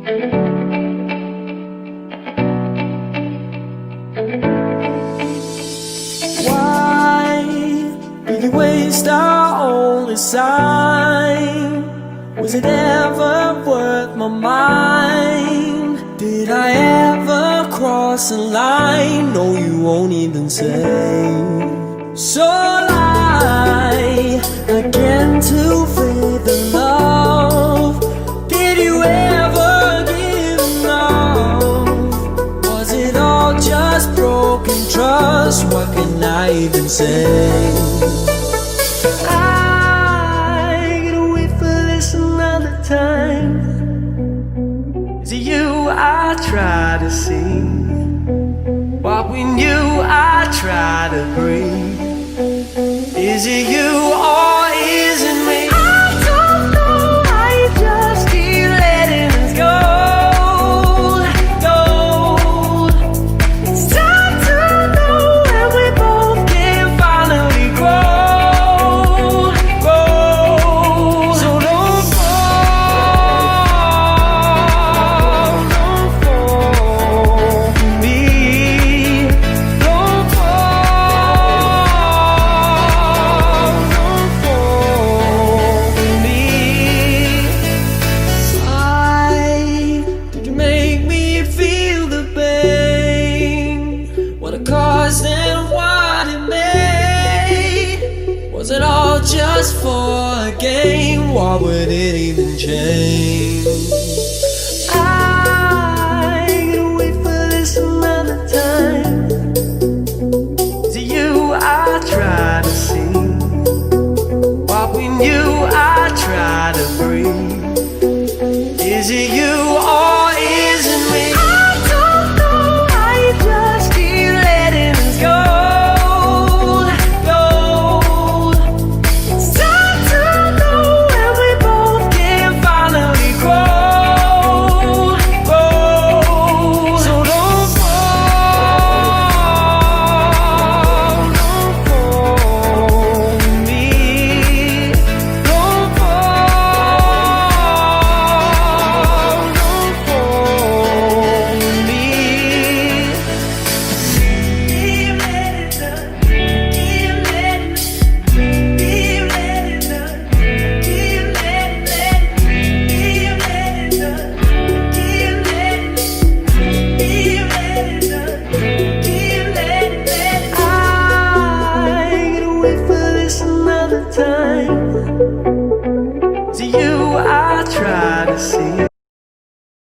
Why did you waste our only sign? Was it ever worth my mind? Did I ever cross a line? No, you won't even say. So lie again to fade the love. Did you ever give enough? Was it all just broken trust? What can I even say? I gotta wait for this another time. Is it you I try to see? What we knew I try to breathe. Is it you or is it me? I don't know, I just keep letting us go. It's time to know when we both can finally grow. So don't fall for me. Don't fall for me. Why did you make me feel the pain? What it caused and what it made? Was it all just for a game? What would it even change? I gotta wait for this another time. Is it you I try to see? What we knew I try to breathe. Is it you or is it me? I don't know, I just keep letting us go. It's time to know when we both can finally grow. So don't fall for me. Don't fall for me. Keep letting us, keep letting us, keep letting us, keep letting us, keep letting us, keep letting us, keep letting us, keep letting us. I gotta wait for this another time. Is it you I try to see?